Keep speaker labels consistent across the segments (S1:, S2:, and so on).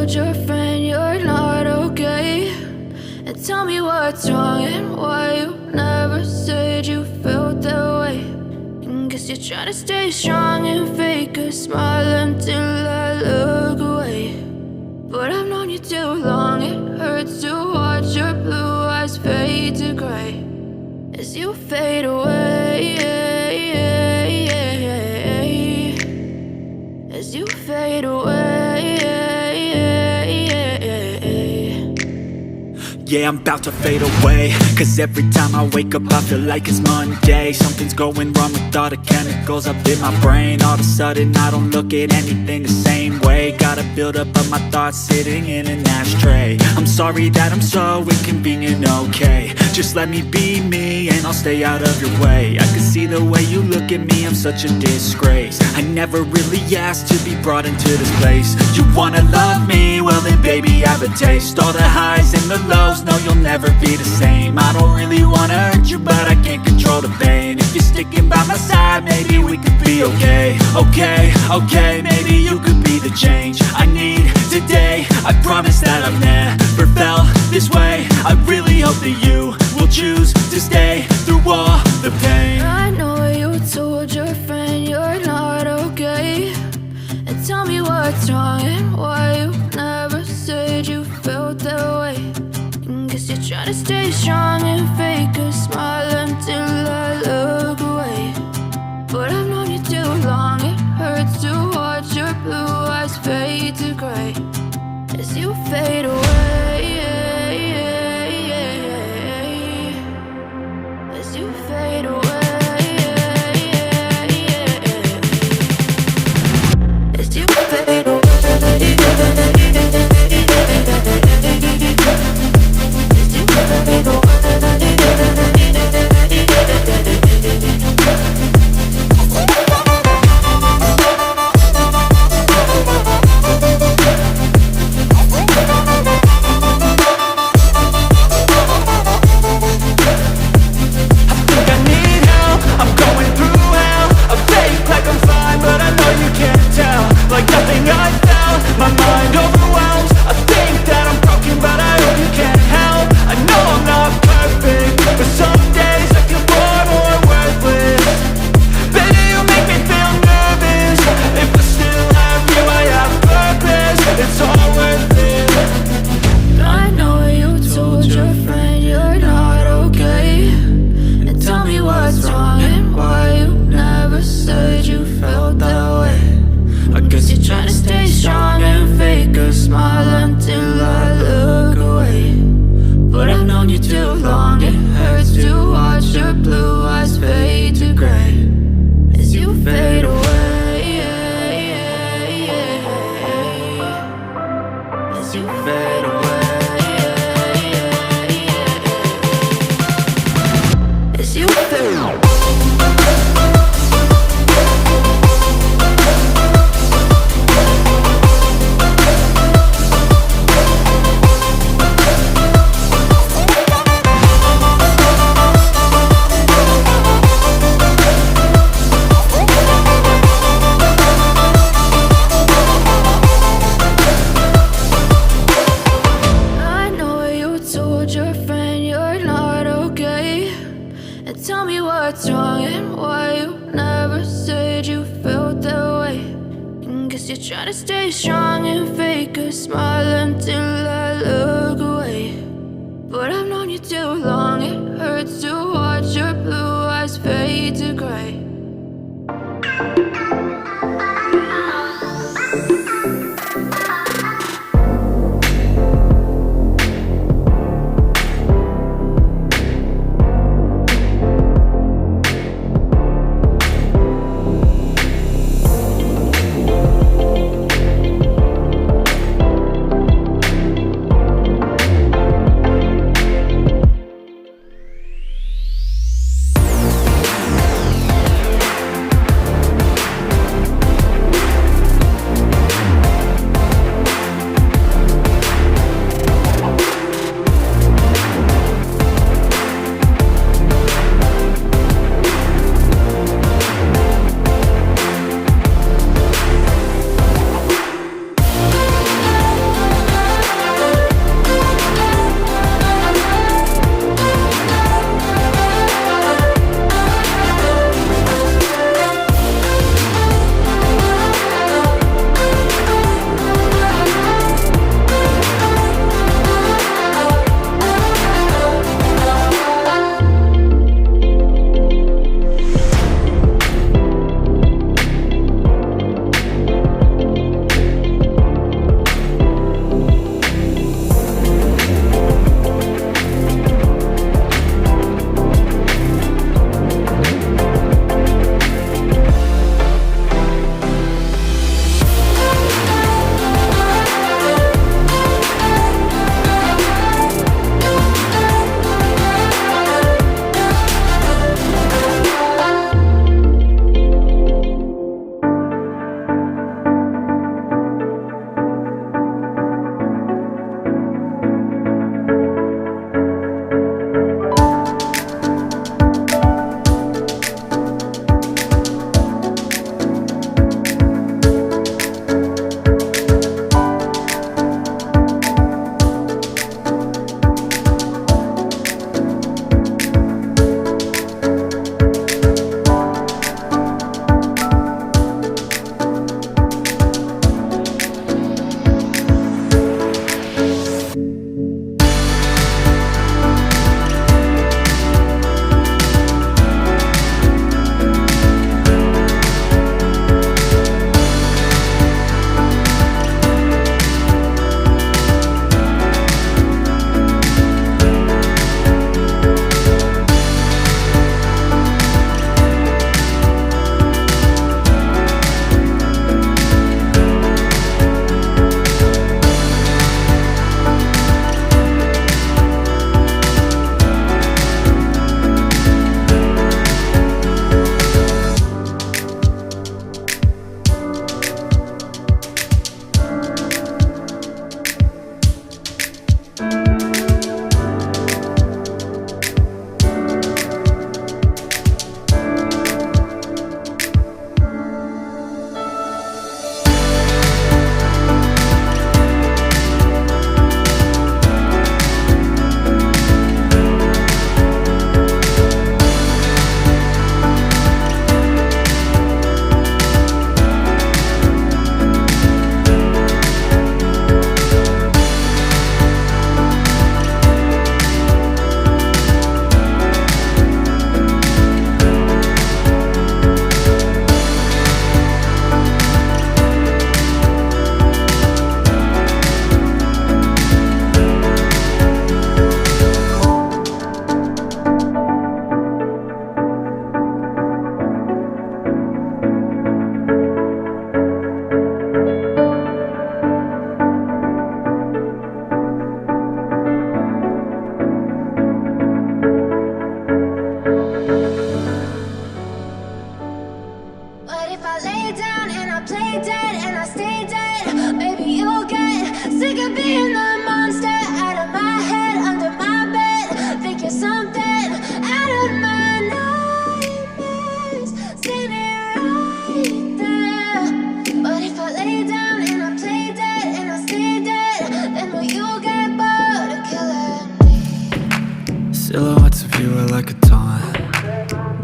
S1: told your friend you're not okay? And tell me what's wrong and why you never said you felt that way. And guess you're trying to stay strong and fake a smile until I look away. But I've known you too long, it hurts to watch your blue eyes fade to gray as you fade away, as you fade away.
S2: Yeah, I'm about to fade away, cause every time I wake up I feel like it's Monday. Something's going wrong with all the chemicals up in my brain. All of a sudden I don't look at anything the same way. Got a buildup of my thoughts sitting in an ashtray. I'm sorry that I'm so inconvenient, okay? Just let me be me and I'll stay out of your way. I can see the way you look at me, I'm such a disgrace. I never really asked to be brought into this place. You wanna love me? Well then baby have a taste. All the highs and the lows, no you'll never be the same. I don't really wanna hurt you but I can't control the pain. If you're sticking by my side maybe we could be okay. Okay, maybe you could be the change I need today. I promise that I've never felt this way. I really hope that you will choose to stay through all the pain.
S1: I know you told your friend you're not okay. And tell me what's wrong and why you never said you felt that way. And guess you're trying to stay strong and fake a smile until I look away. But I've known you too long, it hurts to watch your blue eyes fade to gray as you fade away, as you fade away, as you fade away.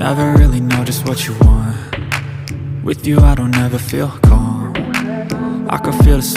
S2: never really know just what you want. With you I don't ever feel calm. I can feel the